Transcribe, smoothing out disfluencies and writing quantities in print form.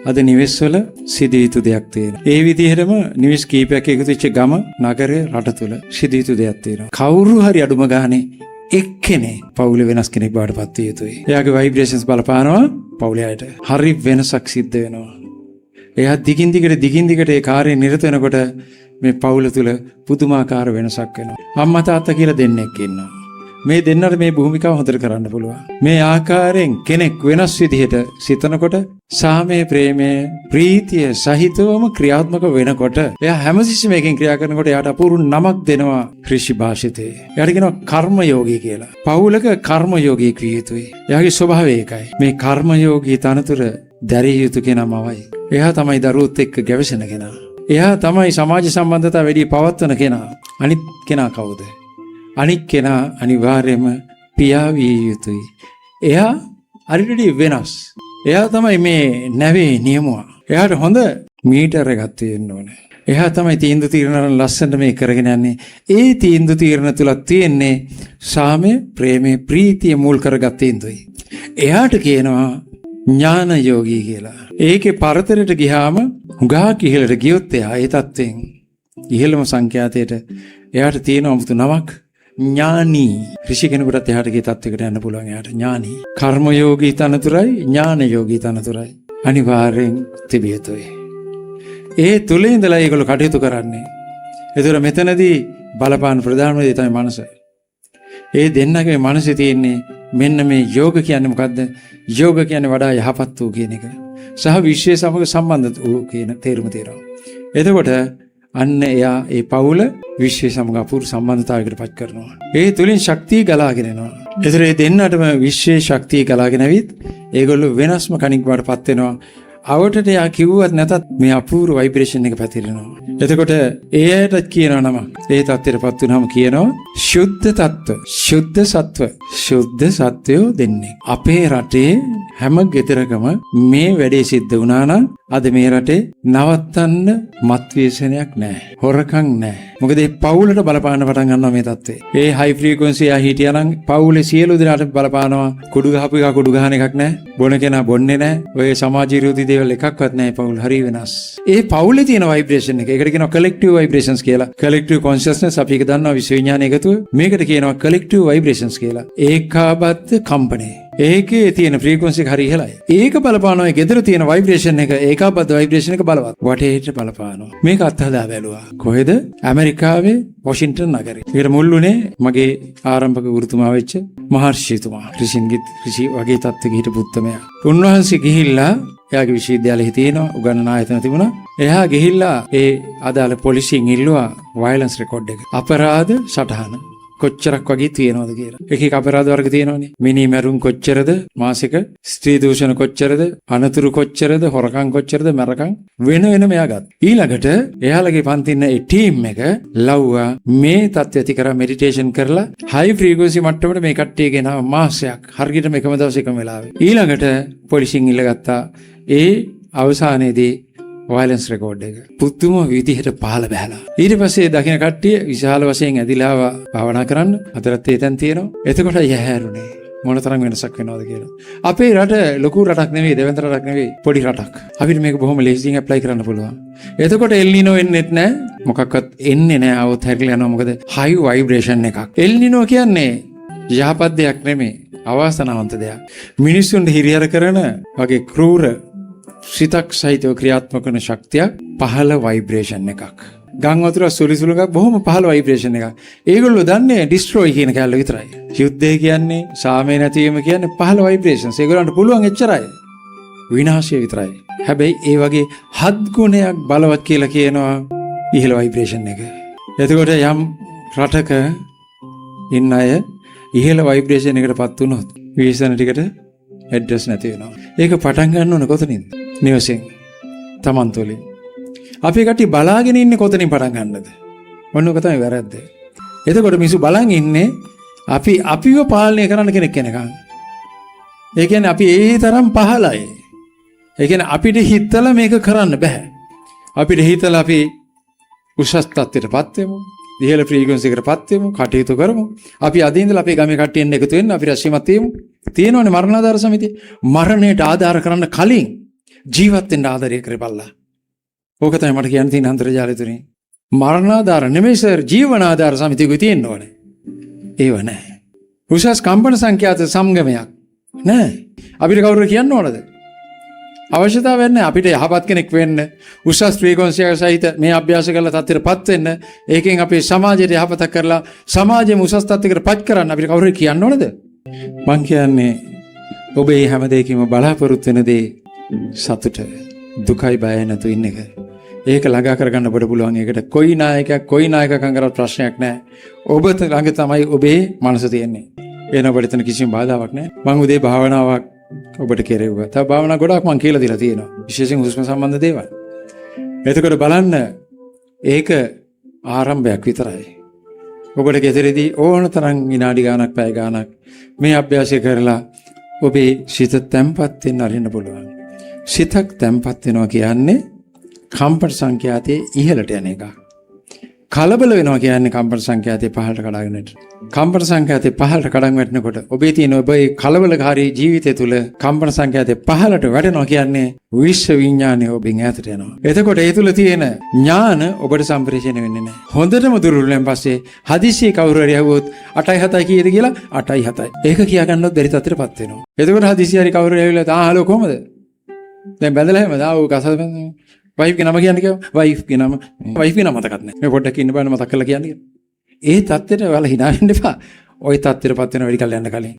අද නිවෙස් වල සිදිය යුතු දෙයක් තියෙනවා. ඒ විදිහටම නිවෙස් කීපයක් එකතු වෙච්ච ගම, නගරය, රට තුල සිදිය යුතු දෙයක් තියෙනවා. කවුරු හරි අඩුම ගානේ එක්කෙනේ පවුලේ වෙනස් කෙනෙක් බවට පත් විය යුතුයි. එයාගේ ভাইබ්‍රේෂන්ස් බලපානවා පවුලේ අයට. හරි වෙනසක් සිද්ධ වෙනවා. එයා දිගින් දිගට ඒ කාර්යය නිරත වෙනකොට මේ පවුල තුල පුදුමාකාර වෙනසක් වෙනවා. අම්මා තාත්තා කියලා දෙන්නෙක් ඉන්නවා. මේ දෙන්නට මේ භූමිකාව හොඳට කරන්න පුළුවන්. මේ ආකාරයෙන් කෙනෙක් වෙනස් විදිහට සිතනකොට සාමයේ, ප්‍රේමයේ, ප්‍රීතිය සහිතවම ක්‍රියාත්මක වෙනකොට එයා හැමතිස්සෙම මේකෙන් ක්‍රියා කරනකොට එයාට අපූර්ව නමක් දෙනවා ඍෂි භාෂිතේ. එයාට කියනවා කර්මයෝගී කියලා. පවුලක කර්මයෝගී කිය යුතුයි. එයාගේ ස්වභාවය ඒකයි. මේ කර්මයෝගී තනතුර දැරිය යුතු කෙනාමවයි. එයා තමයි දරුවොත් එක්ක ගැවසෙන කෙනා. එයා තමයි සමාජ සම්බන්ධතා වැඩි පවත්වන කෙනා. අනිත් කෙනා කවුද? අනිත් කෙනා අනිවාර්යයෙන්ම පියා විය යුතුයි. එයා අරිටි වෙනස්. එයා තමයි මේ නැවේ නියමුවා. එයාට හොඳ මීටර එකක් තියෙන්න ඕනේ. එයා තමයි තීන්දුව తీරන ලස්සනට මේ කරගෙන යන්නේ. ඒ තීන්දුව తీරන තුල තියෙන්නේ සාමය, ප්‍රේමය, ප්‍රීතිය මුල් කරගත් තීන්දුවයි. එයාට කියනවා ඥාන යෝගී කියලා. ඒකේ පරතරයට ගියාම හුඟා කිහිලට ගියොත් එයා ඒ තත්ත්වෙන් ඉහළම සංඛ්‍යාතයට එයාට තියෙන අමුතු නමක් ඥානී. ඍෂි කෙනෙකුට එහාට ගිය තත්ත්වයකට යන්න පුළුවන්. එයාට ඥානී. කර්මයෝගී තනතුරයි, ඥාන යෝගී තනතුරයි අනිවාර්යෙන් තිබිය යුතුයි. ඒ තුලින් ඉඳලා ඒගොල්ලෝ කටයුතු කරන්නේ. ඒතර මෙතනදී බලපාන ප්‍රධානම දේ තමයි මනස. ඒ දෙන්නගේ මනසේ තියෙන්නේ මෙන්න මේ යෝග කියන්නේ මොකද්ද? යෝග කියන්නේ වඩා යහපත් වූ කියන එක. සහ විශ්වය සමග සම්බන්ධ වූ කියන තේරුම තියෙනවා. එතකොට අන්න එයා ඒ පවුල විශ්වය සමග අපූර්ව සම්බන්ධතාවයකට පත් කරනවා. ඒ තුලින් ශක්තිය ගලාගෙන එනවා. ඒතර ඒ දෙන්නටම විශ්වයේ ශක්තිය ගලාගෙන ඇවිත් ඒගොල්ලෝ වෙනස්ම කෙනෙක් බවට පත් වෙනවා. අවටට යා කිව්වත් නැතත් මේ අපූර්ව ভাইබ්‍රේෂන් එක පැතිරෙනවා. එතකොට ඒ අයට කියනවා නම. ඒ තත්ත්වයටපත් වුනහම කියනවා ශුද්ධ තත්ත්ව, ශුද්ධ සත්ව, ශුද්ධ සත්වයෝ දෙන්නේ. අපේ රටේ හැම ගෙදරකම මේ වැඩේ සිද්ධ වුණා නම් අද මේ රටේ නවත්තන්න මත් ව්‍යසනයක් නැහැ. හොරකම් නැහැ. මොකද මේ පවුලට බලපාන්න පටන් ගන්නවා මේ තත්ත්වය. ඒ හයි ෆ්‍රීකවන්සි ආ හිටියා නම් පවුලේ සියලු දෙනාට බලපානවා. කුඩු ගහපු එක කුඩු ගහන එකක් නැහැ. බොන කෙනා බොන්නේ නැහැ. ඔය සමාජ විරෝධී දේවල් එකක්වත් නැහැ. පවුල් හරි වෙනස්. ඒ පවුලේ තියෙන ভাইබ්‍රේෂන් එක. ඒකට කියනවා කලෙක්ටිව් ভাইබ්‍රේෂන්ස් කියලා. කලෙක්ටිව් කොන්ෂස්නස් අපි ඒක දන්නවා විශ්ව විඥානය එකතුව. මේකට කියනවා කලෙක්ටිව් ভাইබ්‍රේෂන්ස් කියලා. ඒකාබද්ධ කම්පණය. ඒකේ තියෙන ෆ්‍රීකවන්සි එක හරි ඉහළයි. ඒක බලපානවා ඒ ගෙදර තියෙන ভাইබ්‍රේෂන් එක ඒකාබද්ධ ভাইබ්‍රේෂන් එක බලවත්. වටේට බලපානවා. මේක අත්හදා බැලුවා. කොහෙද? ඇමරිකාවේ වොෂින්ටන් නගරේ. ඒකට මුල්ුනේ මගේ ආරම්භක ගුරුතුමා වෙච්ච මහර්ෂිතුමා. ඍෂි වගේ තත්ත්වයක හිටපු උත්තමයා. උන්වහන්සේ ගිහිල්ලා එයාගේ විශ්වවිද්‍යාලයේ තියෙන උගන්වන ආයතන තිබුණා. එයා ගිහිල්ලා ඒ අදාළ පොලිසියෙන් ඉල්ලුවා වයලන්ස් රෙකෝඩ් එක. අපරාධ සටහන කොච්චරක් වගේ තියෙනවද කියලා. එක එක අපරාධ වර්ග තියෙනවනේ. මිනි මැරුම් කොච්චරද? මාසික ස්ත්‍රී දූෂණ කොච්චරද? අනතුරු කොච්චරද? හොරකම් කොච්චරද? මරකම් වෙන වෙනම එයා ගත්තා. ඊළඟට එයාලගේ පන්තින ඒ ටීම් එක ලව්වා මේ தත්ත්වය ඇති කරා මෙඩිටේෂන් කරලා හයි ෆ්‍රීකවන්සි මට්ටමට මේ කට්ටිය ගෙනාව මාසයක්. හරියටම එකම දවසේ එකම වෙලාවේ. ඊළඟට පොලිසියෙන් ඉල්ලගත්තා ඒ අවසානයේදී වයලන්ස් රෙකෝඩ් එක. පුදුම විදිහට පහළ බහැලා. ඊට පස්සේ දකින්න කට්ටිය විශාල වශයෙන් ඇදිලාව භාවනා කරන්න අතරත් ඒතන් තියෙනවා. එතකොට යහැරුනේ මොනතරම් වෙනසක් වෙනවද කියලා. අපේ රට ලොකු රටක් නෙවෙයි, දෙවන්තර රටක් නෙවෙයි, පොඩි රටක්. අපිට මේක බොහොම ලේසියෙන් ඇප්ලයි කරන්න පුළුවන්. එතකොට එල්නිනෝ එන්නෙත් නැහැ. මොකක්වත් එන්නේ නැහැ. આવොත් හැරිලා යනවා. මොකද හයි ভাইබ්‍රේෂන් එකක්. එල්නිනෝ කියන්නේ යහපත් දෙයක් නෙමෙයි, අවාසනාවන්ත දෙයක්. මිනිස්සුන්ට හිරිහැර කරන වගේ ක්‍රූර සිතක් සහිතව ක්‍රියාත්මක වන ශක්තියක් පහළ ভাইබ්‍රේෂන් එකක්. ගම් වතුර සුළි එකක් බොහොම පහළ ভাইබ්‍රේෂන් එකක්. ඒගොල්ලෝ දන්නේ ඩිස්ට්‍රොයි කියන කැලල විතරයි. යුද්ධය කියන්නේ සාමය නැතිවීම කියන්නේ පහළ ভাইබ්‍රේෂන්ස්. ඒගොල්ලන්ට පුළුවන් එච්චරයි. විනාශය විතරයි. හැබැයි ඒ වගේ 7 ගුණයක් බලවත් කියලා කියනවා ඉහළ ভাইබ්‍රේෂන් එක. එතකොට යම් රටක ඉන්න අය ඉහළ ভাইබ්‍රේෂන් එකටපත් වුණොත් විශේෂණ ටිකට ඇඩ්‍රස් නැති වෙනවා. ඒක පටන් ගන්න ඕන කොතනින්ද? නිවසෙන්. Taman තුලින්. අපි කටි බලාගෙන ඉන්නේ කොතනින් පටන් ගන්නද? මොනක තමයි වැරද්ද? එතකොට මිනිස්සු බලන් ඉන්නේ අපිව පාලනය කරන්න කෙනෙක් කෙනකන්. ඒ කියන්නේ අපි ඒ තරම් පහළයි. ඒ කියන්නේ අපිට හිතලා මේක කරන්න බෑ. අපිට හිතලා අපි උසස් තත්ත්වයටපත් වෙමු. ඉහළ ෆ්‍රීකවන්සි එකකටපත් වෙමු. කටයුතු කරමු. අපි අද ඉඳලා අපේ ගමේ කට්ටියන් එකතු වෙන්න අපි රැස්වීමක් තියමු. තියෙනවනේ මරණාධාර සමිතිය. මරණයට ආධාර කරන්න කලින් ජීවත් වෙන්න ආදරය කරපල්ලා. ඕක තමයි මට කියන්න තියෙන අන්තර්ජාලය තුලින්. මරණාධාර නෙමෙයි සර්, ජීවනාධාර සමිතියකුයි තියෙන්න ඕනේ. ඒව නැහැ. උසස් කම්පන සංඛ්‍යාත සංගමයක් නැහැ. අපිට කවුරු කියන්න ඕනද? අවශ්‍යතාවයක් නැහැ. අපිට යහපත් කෙනෙක් වෙන්න, උසස් ෆ්‍රීකවන්සියක සහිත මේ අභ්‍යාස කරලා තත්ත්වයටපත් වෙන්න, ඒකෙන් අපේ සමාජයට යහපතක් කරලා සමාජෙම උසස් තත්ත්වයකටපත් කරන්න අපිට කවුරු කියන්න ඕනද? මං කියන්නේ ඔබේ හැම දෙයකින්ම බලාපොරොත්තු වෙන දේ සතුට, දුකයි බයයි නැතු ඉන්න එක. ඒක ළඟා කරගන්න ඔබට පුළුවන්. ඒකට කොයි නායකකම් කරත් ප්‍රශ්නයක් නැහැ. ඔබ ළඟ තමයි ඔබේ මනස තියෙන්නේ. වෙන ඔබට එතන කිසිම බාධාවක් නැහැ. මං උදේ භාවනාවක් ඔබට කෙරෙව්වා. තව භාවනා ගොඩක් මං කියලා දීලා තියෙනවා. විශේෂයෙන් හුස්ම සම්බන්ධ දේවල්. එතකොට බලන්න, ඒක ආරම්භයක් විතරයි. ඔබට ගෙදරදී ඕන තරම් විනාඩි ගාණක්, පැය ගාණක් මේ අභ්‍යාසය කරලා ඔබේ සිත තැම්පත් වෙන්න අරින්න පුළුවන්. සිතක් තැම්පත් වෙනවා කියන්නේ කම්පන සංඛ්‍යාතයේ ඉහළට යන එක. කලබල වෙනවා කියන්නේ කම්පන සංඛ්‍යාතයේ පහළට කඩාගෙන යන. කම්පන සංඛ්‍යාතයේ පහළට කඩන් වැටෙනකොට ඔබේ තියෙන ඔබේ කලබලකාරී ජීවිතය තුළ කම්පන සංඛ්‍යාතයේ පහළට වැටෙනවා කියන්නේ විශ්ව විඥානය ඔබෙන් ඈතට යනවා. එතකොට ඒ තුළ තියෙන ඥාන ඔබට සම්ප්‍රේෂණය වෙන්නේ නැහැ. හොඳටම දුර්වලයෙන් පස්සේ හදිසියේ කවුරු හරි ඇහුවොත් 8යි 7යි කීයද කියලා 8යි 7යි. ඒක කියා ගන්නවත් බැරි තත්ත්වයටපත් වෙනවා. එතකොට හදිසියේ හරි කවුරු හරි ඇවිල්ලා හලෝ කොහමද? දැන් බැඳලා හැමද? ආ ඔය කසල් වයිෆ්ගේ නම කියන්නේ කිව්වා. වයිෆ්ගේ නම මතකත් නැහැ. මේ පොඩ්ඩක් ඉන්න බෑන මතක් කරලා කියන්නේ. ඒ தත්ත්වෙට ඔයාලා hina වෙන්න එපා. ওই தත්ත්වෙටපත් වෙන වැඩි කල් යන්න කලින්.